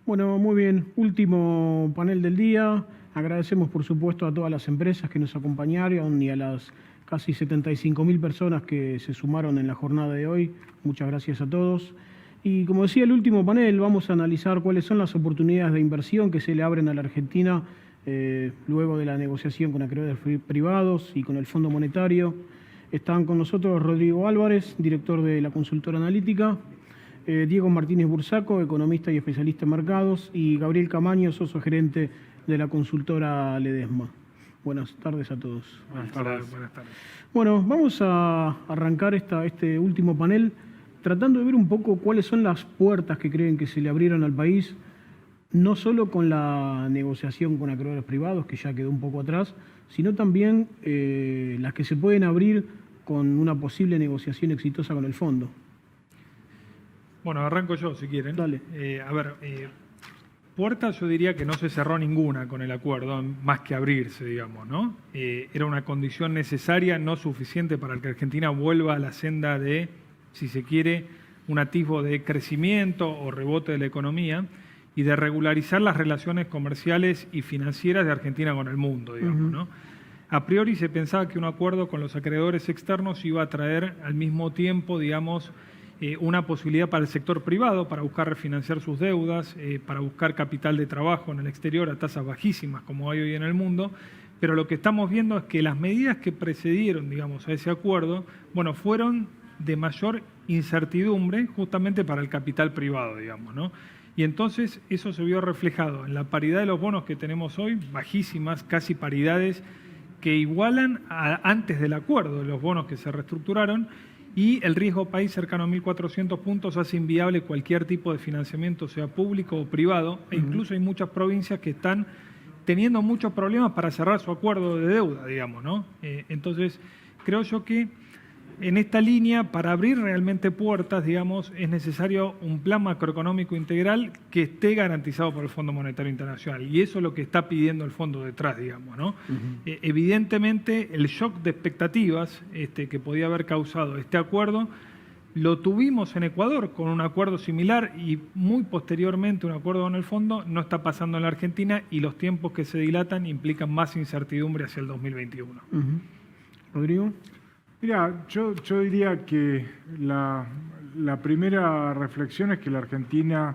Bueno, muy bien. Último panel del día. Agradecemos, por supuesto, a todas las empresas que nos acompañaron y a las casi 75.000 personas que se sumaron en la jornada de hoy. Muchas gracias a todos. Y como decía el último panel, vamos a analizar cuáles son las oportunidades de inversión que se le abren a la Argentina luego de la negociación con acreedores privados y con el Fondo Monetario. Están con nosotros Rodrigo Álvarez, director de la consultora analítica, Diego Martínez Bursaco, economista y especialista en mercados, y Gabriel Camaño, socio gerente de la consultora Ledesma. Buenas tardes a todos. Buenas tardes. Buenas tardes. Bueno, vamos a arrancar este último panel tratando de ver un poco cuáles son las puertas que creen que se le abrieron al país, no solo con la negociación con acreedores privados, que ya quedó un poco atrás, sino también las que se pueden abrir con una posible negociación exitosa con el fondo. Bueno, arranco yo si quieren. Dale. Puertas yo diría que no se cerró ninguna con el acuerdo, más que abrirse, digamos, ¿no? Era una condición necesaria, no suficiente para que Argentina vuelva a la senda de, si se quiere, un atisbo de crecimiento o rebote de la economía y de regularizar las relaciones comerciales y financieras de Argentina con el mundo, digamos, ¿no? A priori se pensaba que un acuerdo con los acreedores externos iba a traer al mismo tiempo, digamos, una posibilidad para el sector privado para buscar refinanciar sus deudas, para buscar capital de trabajo en el exterior a tasas bajísimas como hay hoy en el mundo, pero lo que estamos viendo es que las medidas que precedieron, digamos, a ese acuerdo, bueno, fueron de mayor incertidumbre justamente para el capital privado, digamos, ¿no? Y entonces eso se vio reflejado en la paridad de los bonos que tenemos hoy, bajísimas, casi paridades que igualan antes del acuerdo de los bonos que se reestructuraron, y el riesgo país cercano a 1.400 puntos hace inviable cualquier tipo de financiamiento, sea público o privado, e incluso hay muchas provincias que están teniendo muchos problemas para cerrar su acuerdo de deuda, digamos, ¿no? Entonces, creo yo que en esta línea, para abrir realmente puertas, digamos, es necesario un plan macroeconómico integral que esté garantizado por el Fondo Monetario Internacional. Y eso es lo que está pidiendo el fondo detrás, digamos, ¿no? Evidentemente, el shock de expectativas que podía haber causado este acuerdo, lo tuvimos en Ecuador con un acuerdo similar y muy posteriormente un acuerdo con el fondo, no está pasando en la Argentina y los tiempos que se dilatan implican más incertidumbre hacia el 2021. Rodrigo. Mira, yo diría que la primera reflexión es que la Argentina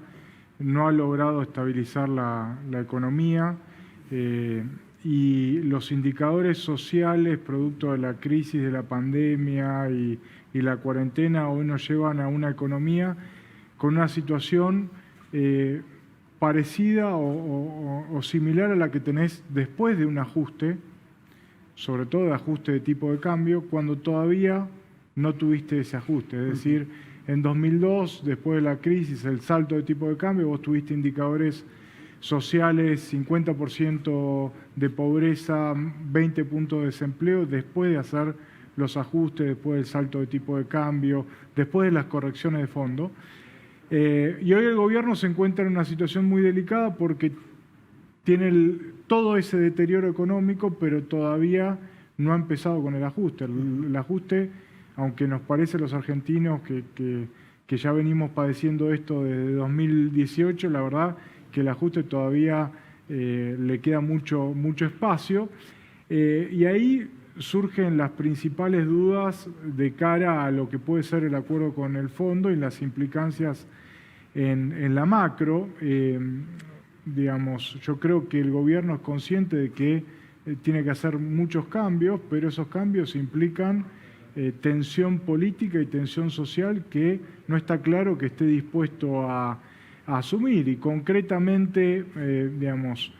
no ha logrado estabilizar la economía y los indicadores sociales producto de la crisis de la pandemia y la cuarentena hoy nos llevan a una economía con una situación parecida o similar a la que tenés después de un ajuste, sobre todo de ajuste de tipo de cambio, cuando todavía no tuviste ese ajuste. Es decir, en 2002, después de la crisis, el salto de tipo de cambio, vos tuviste indicadores sociales, 50% de pobreza, 20 puntos de desempleo, después de hacer los ajustes, después del salto de tipo de cambio, después de las correcciones de fondo. Y hoy el gobierno se encuentra en una situación muy delicada porque tiene todo ese deterioro económico, pero todavía no ha empezado con el ajuste. El ajuste, aunque nos parece a los argentinos que ya venimos padeciendo esto desde 2018, la verdad que el ajuste todavía le queda mucho espacio. Y ahí surgen las principales dudas de cara a lo que puede ser el acuerdo con el fondo y las implicancias en la macro. Digamos, yo creo que el gobierno es consciente de que tiene que hacer muchos cambios, pero esos cambios implican tensión política y tensión social que no está claro que esté dispuesto a asumir. Y concretamente, digamos,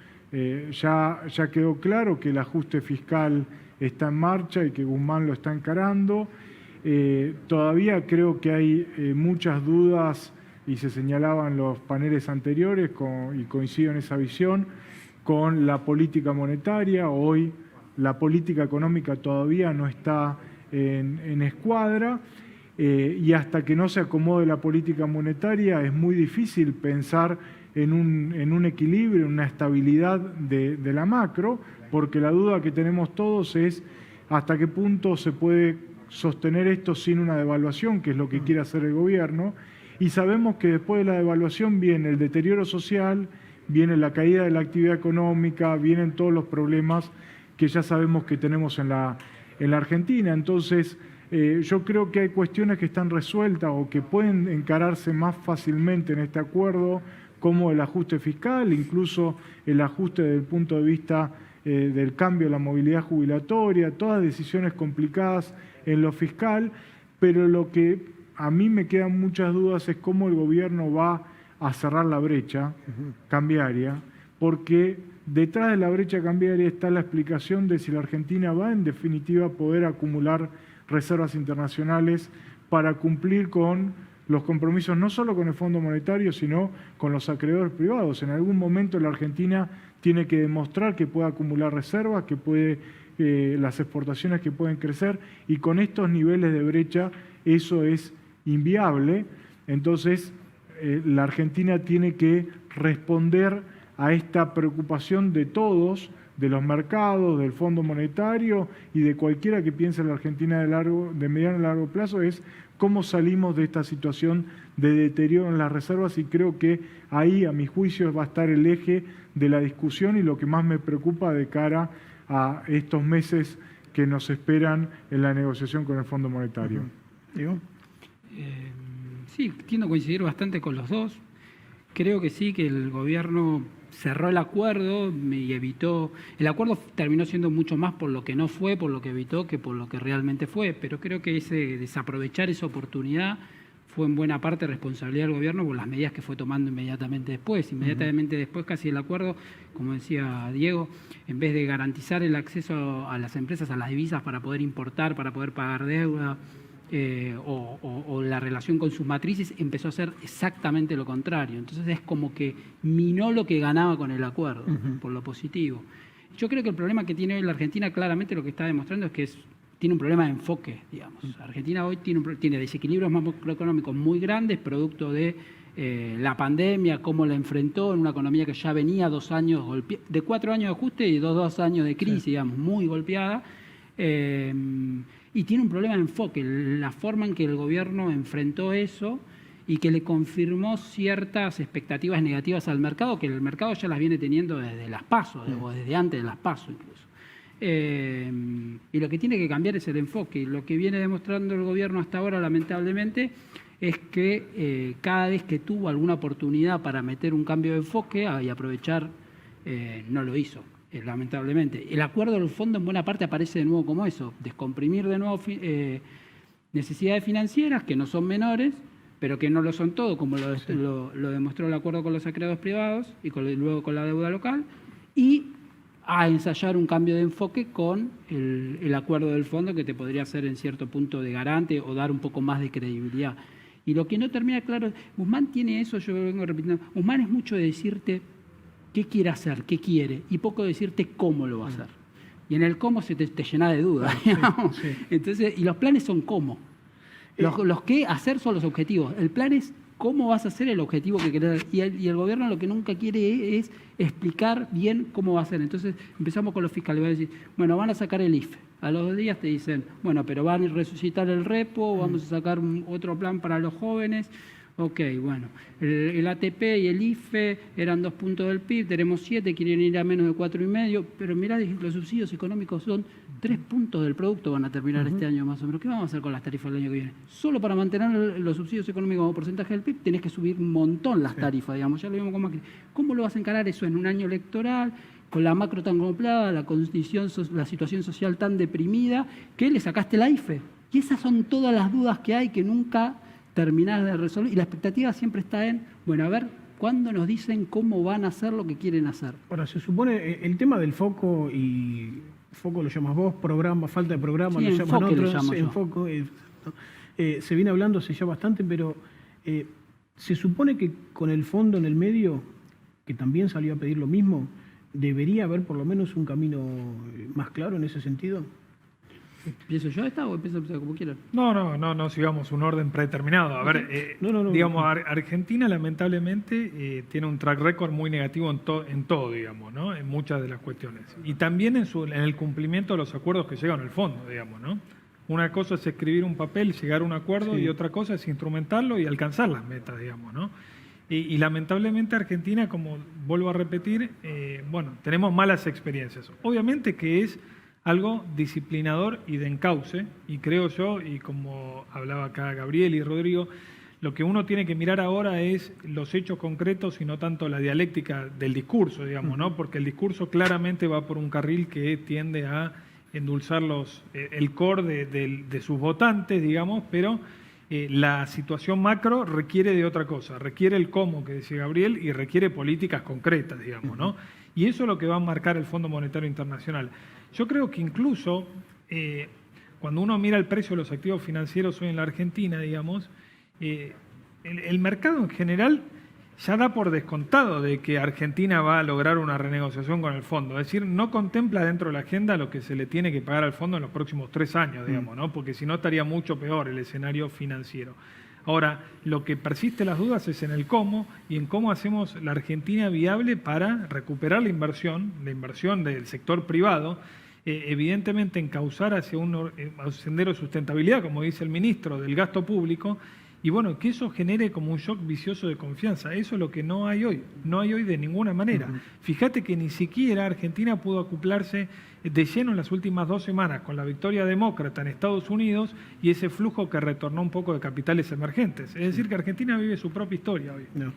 ya quedó claro que el ajuste fiscal está en marcha y que Guzmán lo está encarando. Todavía creo que hay muchas dudas y se señalaban los paneles anteriores, y coincido en esa visión, con la política monetaria. Hoy la política económica todavía no está en escuadra, y hasta que no se acomode la política monetaria es muy difícil pensar en un equilibrio, en una estabilidad de la macro, porque la duda que tenemos todos es hasta qué punto se puede sostener esto sin una devaluación, que es lo que quiere hacer el gobierno. Y sabemos que después de la devaluación viene el deterioro social, viene la caída de la actividad económica, vienen todos los problemas que ya sabemos que tenemos en la Argentina. Entonces, yo creo que hay cuestiones que están resueltas o que pueden encararse más fácilmente en este acuerdo, como el ajuste fiscal, incluso el ajuste desde el punto de vista del cambio de la movilidad jubilatoria, todas decisiones complicadas en lo fiscal, pero lo que a mí me quedan muchas dudas es cómo el gobierno va a cerrar la brecha cambiaria, porque detrás de la brecha cambiaria está la explicación de si la Argentina va en definitiva a poder acumular reservas internacionales para cumplir con los compromisos no solo con el Fondo Monetario, sino con los acreedores privados. En algún momento la Argentina tiene que demostrar que puede acumular reservas, que puede las exportaciones que pueden crecer, y con estos niveles de brecha eso es inviable. Entonces, la Argentina tiene que responder a esta preocupación de todos, de los mercados, del Fondo Monetario y de cualquiera que piense en la Argentina de mediano y largo plazo, es cómo salimos de esta situación de deterioro en las reservas, y creo que ahí, a mi juicio, va a estar el eje de la discusión y lo que más me preocupa de cara a estos meses que nos esperan en la negociación con el Fondo Monetario. ¿Diego? Sí, tiendo a coincidir bastante con los dos. Creo que sí, que el gobierno cerró el acuerdo y evitó... El acuerdo terminó siendo mucho más por lo que no fue, por lo que evitó, que por lo que realmente fue. Pero creo que ese desaprovechar esa oportunidad fue en buena parte responsabilidad del gobierno por las medidas que fue tomando inmediatamente después. Inmediatamente después, casi el acuerdo, como decía Diego, en vez de garantizar el acceso a las empresas, a las divisas para poder importar, para poder pagar deuda, o la relación con sus matrices, empezó a hacer exactamente lo contrario. Entonces es como que minó lo que ganaba con el acuerdo, por lo positivo. Yo creo que el problema que tiene hoy la Argentina, claramente lo que está demostrando es que tiene un problema de enfoque, digamos. Argentina hoy tiene desequilibrios macroeconómicos muy grandes, producto de la pandemia, cómo la enfrentó en una economía que ya venía 2 años, de 4 años de ajuste y 2 años de crisis, digamos, muy golpeada. Y tiene un problema de enfoque, la forma en que el gobierno enfrentó eso y que le confirmó ciertas expectativas negativas al mercado, que el mercado ya las viene teniendo desde las PASO, o desde antes de las PASO incluso. Y lo que tiene que cambiar es el enfoque. Y lo que viene demostrando el gobierno hasta ahora, lamentablemente, es que cada vez que tuvo alguna oportunidad para meter un cambio de enfoque y aprovechar, no lo hizo. Lamentablemente. El acuerdo del fondo en buena parte aparece de nuevo como eso, descomprimir de nuevo necesidades financieras que no son menores, pero que no lo son todo, como lo demostró el acuerdo con los acreedores privados y luego con la deuda local, y a ensayar un cambio de enfoque con el acuerdo del fondo, que te podría hacer en cierto punto de garante o dar un poco más de credibilidad. Y lo que no termina claro, Guzmán tiene eso, yo vengo repitiendo, Guzmán es mucho de decirte qué quiere hacer, qué quiere, y poco decirte cómo lo va a hacer. Y en el cómo se te llena de dudas. Sí. Entonces, y los planes son cómo. Los qué hacer son los objetivos. El plan es cómo vas a hacer el objetivo que querés. Y el gobierno lo que nunca quiere es explicar bien cómo va a ser. Entonces, empezamos con los fiscales. Van a decir, bueno, van a sacar el IFE. A los 2 días te dicen, bueno, pero van a resucitar el repo, vamos a sacar otro plan para los jóvenes. Ok, bueno, el ATP y el IFE eran 2 puntos del PIB, tenemos 7, quieren ir a menos de 4,5, pero mirá, los subsidios económicos son 3 puntos del producto, van a terminar este año más o menos. ¿Qué vamos a hacer con las tarifas del año que viene? Solo para mantener los subsidios económicos como porcentaje del PIB tenés que subir un montón las tarifas, digamos, ya lo vimos con Macri. ¿Cómo lo vas a encarar eso en un año electoral, con la macro tan complicada, la situación social tan deprimida, que le sacaste la IFE? Y esas son todas las dudas que hay que nunca terminar de resolver, y la expectativa siempre está en, bueno, a ver, ¿cuándo nos dicen cómo van a hacer lo que quieren hacer? Ahora, se supone, el tema del foco, y foco lo llamas vos, programa, falta de programa, sí, lo llaman otros, lo llamo enfoco, se viene hablando hace ya bastante, pero se supone que con el fondo en el medio, que también salió a pedir lo mismo, debería haber por lo menos un camino más claro en ese sentido. ¿Empiezo yo esta o empiezo como quieran? No sigamos un orden predeterminado. A ver, digamos, Argentina lamentablemente tiene un track record muy negativo en todo, digamos, ¿no? En muchas de las cuestiones. Y también en el cumplimiento de los acuerdos que llegan al fondo, digamos, ¿no? Una cosa es escribir un papel, llegar a un acuerdo, Sí. y otra cosa es instrumentarlo y alcanzar las metas, digamos, ¿no? Y lamentablemente Argentina, como vuelvo a repetir, bueno, tenemos malas experiencias. Obviamente que es algo disciplinador y de encauce, y creo yo, y como hablaba acá Gabriel y Rodrigo, lo que uno tiene que mirar ahora es los hechos concretos y no tanto la dialéctica del discurso, digamos, ¿no? Porque el discurso claramente va por un carril que tiende a endulzar el core de sus votantes, digamos, pero la situación macro requiere de otra cosa, requiere el cómo, que decía Gabriel, y requiere políticas concretas, digamos, ¿no? Y eso es lo que va a marcar el Fondo Monetario Internacional. Yo creo que incluso cuando uno mira el precio de los activos financieros hoy en la Argentina, digamos, el mercado en general ya da por descontado de que Argentina va a lograr una renegociación con el fondo. Es decir, no contempla dentro de la agenda lo que se le tiene que pagar al fondo en los próximos 3 años, digamos, ¿no? Porque si no estaría mucho peor el escenario financiero. Ahora, lo que persiste las dudas es en el cómo y en cómo hacemos la Argentina viable para recuperar la inversión del sector privado, evidentemente encauzar hacia un sendero de sustentabilidad, como dice el ministro, del gasto público, y bueno, que eso genere como un shock vicioso de confianza. Eso es lo que no hay hoy. No hay hoy de ninguna manera. Fíjate que ni siquiera Argentina pudo acoplarse de lleno en las últimas 2 semanas con la victoria demócrata en Estados Unidos y ese flujo que retornó un poco de capitales emergentes. Es decir, que Argentina vive su propia historia hoy. No.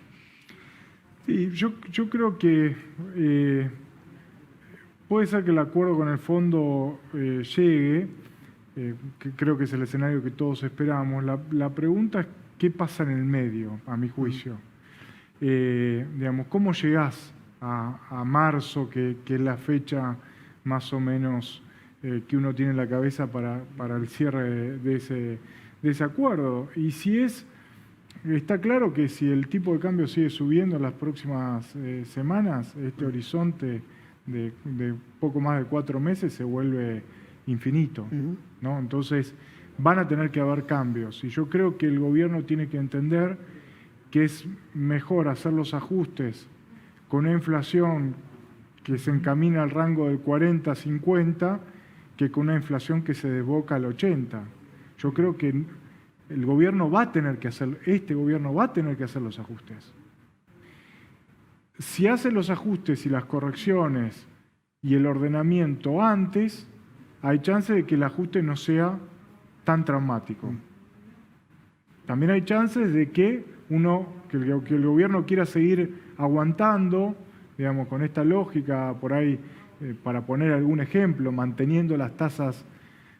Sí, yo creo que puede ser que el acuerdo con el fondo llegue, que creo que es el escenario que todos esperamos. La pregunta es qué pasa en el medio, a mi juicio. Digamos, ¿cómo llegás a marzo, que es la fecha más o menos que uno tiene en la cabeza para el cierre de ese acuerdo? Y si está claro que si el tipo de cambio sigue subiendo en las próximas semanas, este horizonte de poco más de 4 meses se vuelve infinito, ¿no? Entonces van a tener que haber cambios y yo creo que el gobierno tiene que entender que es mejor hacer los ajustes con una inflación que se encamina al rango del 40-50 que con una inflación que se desboca al 80. Yo creo que el gobierno va a tener que hacer, este gobierno va a tener que hacer los ajustes. Si hace los ajustes y las correcciones y el ordenamiento antes, hay chance de que el ajuste no sea tan traumático. También hay chances de que el gobierno quiera seguir aguantando, digamos, con esta lógica, por ahí, para poner algún ejemplo, manteniendo las tasas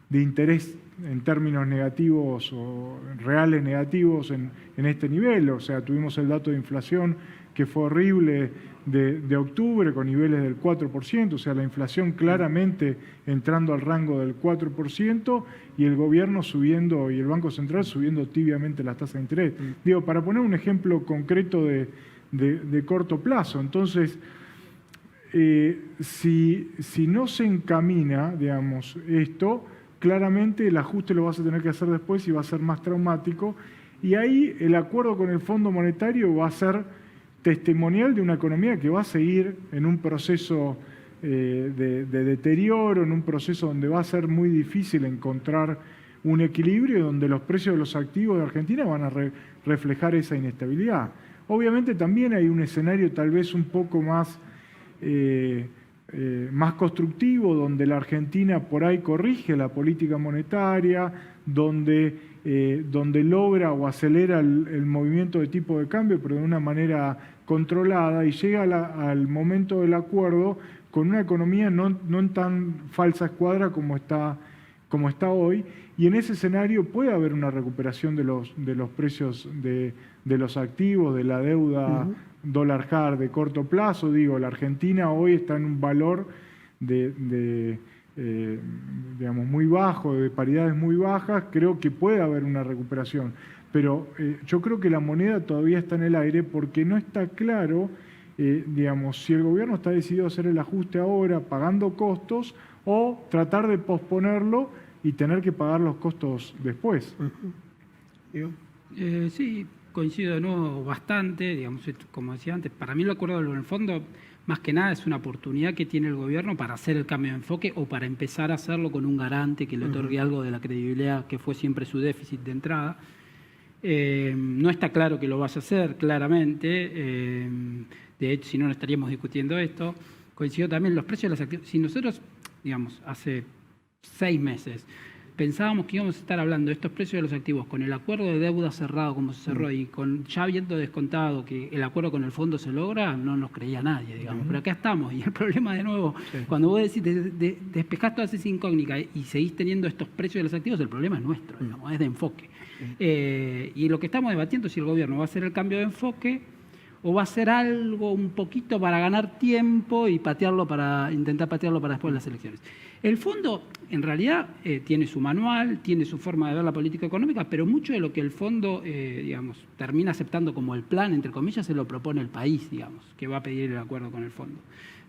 de interés en términos negativos o reales negativos en este nivel. O sea, tuvimos el dato de inflación que fue horrible de octubre con niveles del 4%, o sea, la inflación claramente entrando al rango del 4% y el gobierno subiendo y el Banco Central subiendo tibiamente las tasas de interés. Digo, para poner un ejemplo concreto de corto plazo. Entonces, si no se encamina, digamos, esto, claramente el ajuste lo vas a tener que hacer después y va a ser más traumático. Y ahí el acuerdo con el Fondo Monetario va a ser testimonial de una economía que va a seguir en un proceso de deterioro, en un proceso donde va a ser muy difícil encontrar un equilibrio, donde los precios de los activos de Argentina van a reflejar esa inestabilidad. Obviamente también hay un escenario tal vez un poco más constructivo, donde la Argentina por ahí corrige la política monetaria, donde logra o acelera el movimiento de tipo de cambio, pero de una manera controlada, y llega al momento del acuerdo con una economía no en tan falsa escuadra como está hoy, y en ese escenario puede haber una recuperación de los precios de los activos, de la deuda dólar hard de corto plazo. Digo, la Argentina hoy está en un valor digamos, muy bajo, de paridades muy bajas. Creo que puede haber una recuperación, pero yo creo que la moneda todavía está en el aire porque no está claro, digamos, si el gobierno está decidido a hacer el ajuste ahora pagando costos o tratar de posponerlo y tener que pagar los costos después. Sí, coincido de nuevo bastante, digamos, como decía antes, para mí el acuerdo en el fondo, más que nada, es una oportunidad que tiene el gobierno para hacer el cambio de enfoque o para empezar a hacerlo con un garante que le otorgue algo de la credibilidad que fue siempre su déficit de entrada. No está claro que lo vaya a hacer, claramente. De hecho, si no, no estaríamos discutiendo esto. Coincido también los precios de las activos. Si nosotros, digamos, hace 6 meses pensábamos que íbamos a estar hablando de estos precios de los activos con el acuerdo de deuda cerrado como se cerró y con ya habiendo descontado que el acuerdo con el fondo se logra, no nos creía nadie, digamos. Pero acá estamos y el problema de nuevo, cuando vos decís, despejás todas esas incógnitas y seguís teniendo estos precios de los activos, el problema es nuestro, digamos, es de enfoque. Y lo que estamos debatiendo es si el gobierno va a hacer el cambio de enfoque o va a hacer algo un poquito para ganar tiempo y intentar patearlo para después de las elecciones. El fondo, en realidad, tiene su manual, tiene su forma de ver la política económica, pero mucho de lo que el fondo, digamos, termina aceptando como el plan, entre comillas, se lo propone el país, digamos, que va a pedir el acuerdo con el fondo.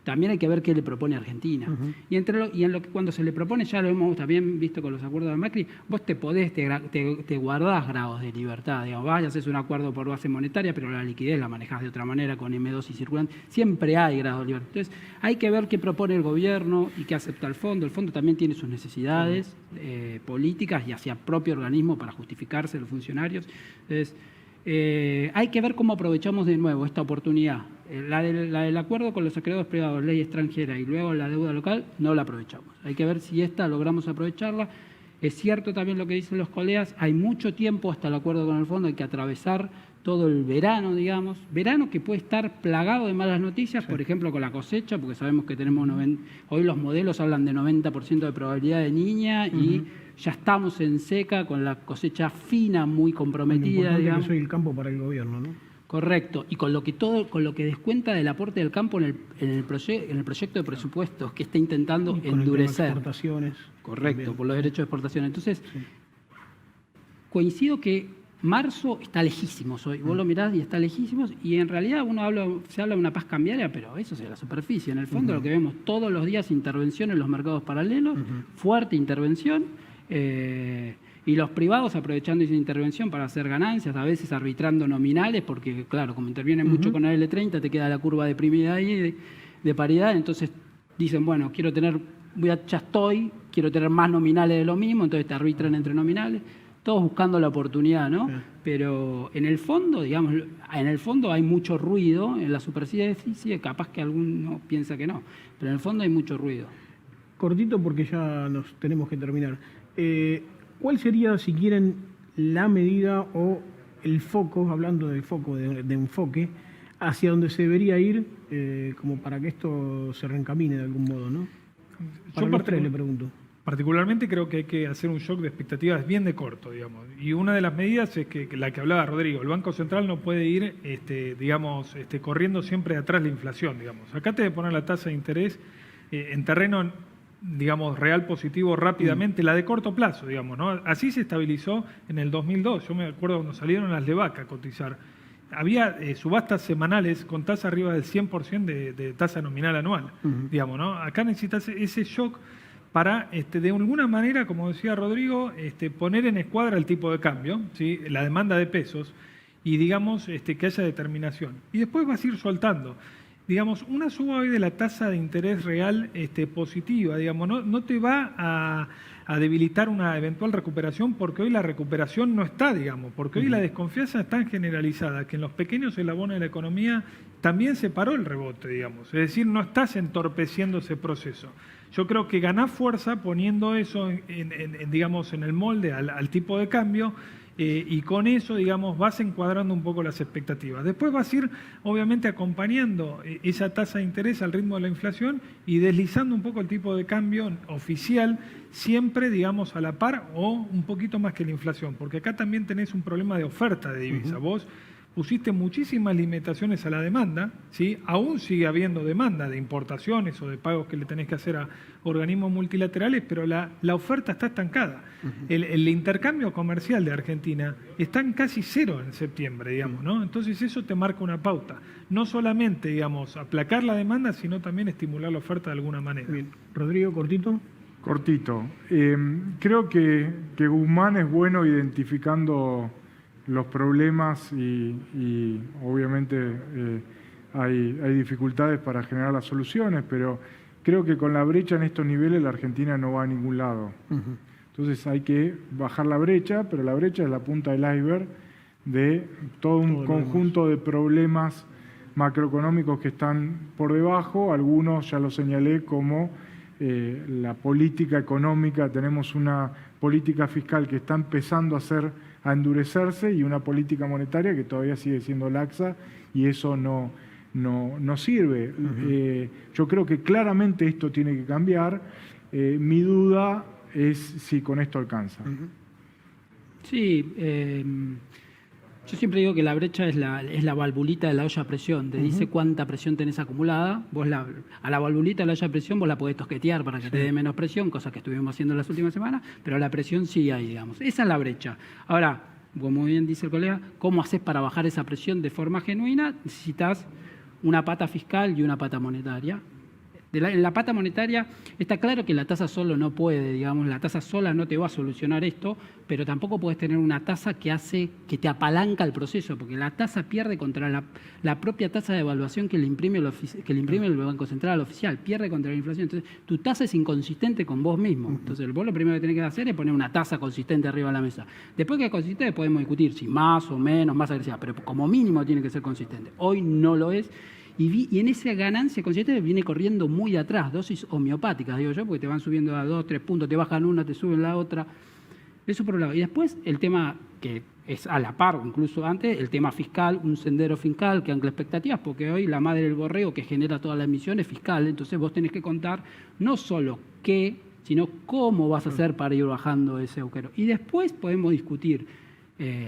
También hay que ver qué le propone Argentina. Y en lo que cuando se le propone, ya lo hemos también visto con los acuerdos de Macri, vos te guardás grados de libertad. Digamos, vas y haces un acuerdo por base monetaria, pero la liquidez la manejás de otra manera con M2 y circulante. Siempre hay grados de libertad. Entonces, hay que ver qué propone el gobierno y qué acepta el fondo. El fondo también tiene sus necesidades políticas y hacia propio organismo para justificarse los funcionarios. Entonces, hay que ver cómo aprovechamos de nuevo esta oportunidad. La del acuerdo con los acreedores privados, ley extranjera y luego la deuda local, no la aprovechamos. Hay que ver si esta logramos aprovecharla. Es cierto también lo que dicen los colegas, hay mucho tiempo hasta el acuerdo con el fondo, hay que atravesar todo el verano, digamos. Verano que puede estar plagado de malas noticias, por ejemplo con la cosecha, porque sabemos que tenemos hoy los modelos hablan de 90% de probabilidad de niña y ya estamos en seca con la cosecha fina muy comprometida. Digamos. Que soy el campo para el gobierno, ¿no? Correcto, y con lo que descuenta del aporte del campo en el proyecto de presupuestos que está intentando con endurecer. Exportaciones. Correcto, También. por los derechos de exportación. Entonces, coincido que marzo está lejísimos hoy. Vos lo mirás y está lejísimos, y en realidad se habla de una paz cambiaria, pero eso es de la superficie. En el fondo lo que vemos todos los días, intervención en los mercados paralelos, fuerte intervención. Y los privados aprovechando esa intervención para hacer ganancias, a veces arbitrando nominales, porque claro, como intervienen mucho con el L30, te queda la curva deprimida ahí de paridad, entonces dicen, bueno, quiero tener más nominales de lo mismo, entonces te arbitran entre nominales, todos buscando la oportunidad, ¿no? Sí. Pero en el fondo, digamos, hay mucho ruido, en la superficie capaz que alguno piensa que no, pero en el fondo hay mucho ruido. Cortito porque ya nos tenemos que terminar. ¿Cuál sería, si quieren, la medida o el foco, hablando de foco, de enfoque, hacia donde se debería ir como para que esto se reencamine de algún modo, ¿no? Para los tres le pregunto. Particularmente creo que hay que hacer un shock de expectativas bien de corto, digamos. Y una de las medidas es que la que hablaba Rodrigo, el Banco Central no puede ir, corriendo siempre atrás la inflación, digamos. Acá te debe poner la tasa de interés en terreno, digamos, real positivo rápidamente, la de corto plazo, digamos, ¿no? Así se estabilizó en el 2002. Yo me acuerdo cuando salieron las Levac a cotizar. Había subastas semanales con tasa arriba del 100% de tasa nominal anual, digamos, ¿no? Acá necesitas ese shock para, de alguna manera, como decía Rodrigo, poner en escuadra el tipo de cambio, ¿sí? La demanda de pesos y, digamos, que haya determinación. Y después vas a ir soltando. Digamos, una suba hoy de la tasa de interés real positiva, digamos, no te va a debilitar una eventual recuperación, porque hoy la recuperación no está, digamos, porque hoy la desconfianza es tan generalizada que en los pequeños eslabones de la economía también se paró el rebote, digamos. Es decir, no estás entorpeciendo ese proceso. Yo creo que ganás fuerza poniendo eso digamos, en el molde al tipo de cambio. Y con eso, digamos, vas encuadrando un poco las expectativas. Después vas a ir, obviamente, acompañando esa tasa de interés al ritmo de la inflación y deslizando un poco el tipo de cambio oficial, siempre, digamos, a la par o un poquito más que la inflación, porque acá también tenés un problema de oferta de divisa. Vos pusiste muchísimas limitaciones a la demanda, ¿sí? Aún sigue habiendo demanda de importaciones o de pagos que le tenés que hacer a organismos multilaterales, pero la oferta está estancada. El intercambio comercial de Argentina está en casi cero en septiembre, digamos, ¿no? Entonces eso te marca una pauta. No solamente, digamos, aplacar la demanda, sino también estimular la oferta de alguna manera. Bien. Rodrigo, cortito. Cortito. Creo que Guzmán es bueno identificando los problemas y obviamente hay dificultades para generar las soluciones, pero creo que con la brecha en estos niveles la Argentina no va a ningún lado. Entonces hay que bajar la brecha, pero la brecha es la punta del iceberg de todo un conjunto de problemas macroeconómicos que están por debajo. Algunos ya lo señalé como la política económica. Tenemos una política fiscal que está empezando a endurecerse y una política monetaria que todavía sigue siendo laxa, y eso no sirve. Yo creo que claramente esto tiene que cambiar. Mi duda es si con esto alcanza. Sí, yo siempre digo que la brecha es la valvulita de la olla a presión. Te dice cuánta presión tenés acumulada. Vos a la valvulita de la olla a presión vos la podés tosquetear para que te dé menos presión, cosa que estuvimos haciendo las últimas semanas, pero la presión sí hay, digamos. Esa es la brecha. Ahora, como bien dice el colega, ¿cómo haces para bajar esa presión de forma genuina? Necesitas una pata fiscal y una pata monetaria. En la pata monetaria está claro que la tasa solo no puede, digamos, la tasa sola no te va a solucionar esto, pero tampoco puedes tener una tasa que te apalanca el proceso, porque la tasa pierde contra la propia tasa de evaluación que le imprime el Banco Central oficial, pierde contra la inflación. Entonces, tu tasa es inconsistente con vos mismo. Entonces, vos lo primero que tenés que hacer es poner una tasa consistente arriba de la mesa. Después que es consistente, podemos discutir si más o menos, más agresiva, pero como mínimo tiene que ser consistente. Hoy no lo es. Y en esa ganancia consistente viene corriendo muy de atrás, dosis homeopáticas, digo yo, porque te van subiendo a 2, 3 puntos, te bajan una, te suben la otra. Eso por un lado. Y después el tema que es a la par, incluso antes, el tema fiscal, un sendero fiscal que ancla expectativas, porque hoy la madre del borrego que genera toda la emisión es fiscal. Entonces vos tenés que contar no solo qué, sino cómo vas a hacer para ir bajando ese agujero. Y después podemos discutir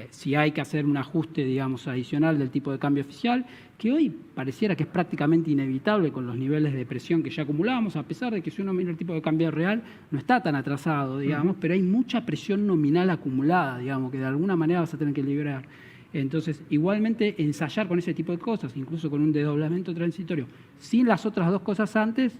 si hay que hacer un ajuste, digamos, adicional del tipo de cambio oficial, que hoy pareciera que es prácticamente inevitable con los niveles de presión que ya acumulábamos, a pesar de que si uno mira el tipo de cambio real no está tan atrasado, digamos, pero hay mucha presión nominal acumulada, digamos, que de alguna manera vas a tener que liberar. Entonces, igualmente, ensayar con ese tipo de cosas, incluso con un desdoblamiento transitorio, sin las otras dos cosas antes,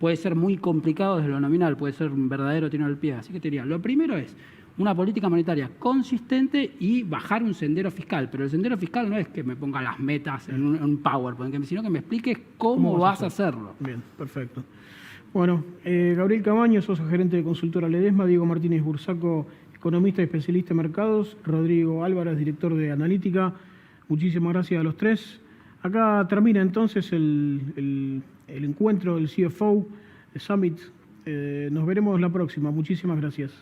puede ser muy complicado desde lo nominal, puede ser un verdadero tiro al pie. Así que te diría, lo primero es una política monetaria consistente y bajar un sendero fiscal. Pero el sendero fiscal no es que me ponga las metas en un PowerPoint, sino que me expliques cómo vas a hacerlo. Bien, perfecto. Bueno, Gabriel Camaño, socio gerente de consultora Ledesma, Diego Martínez Bursaco, economista y especialista en mercados, Rodrigo Álvarez, director de analítica. Muchísimas gracias a los tres. Acá termina entonces el encuentro del CFO, el Summit. Nos veremos la próxima. Muchísimas gracias.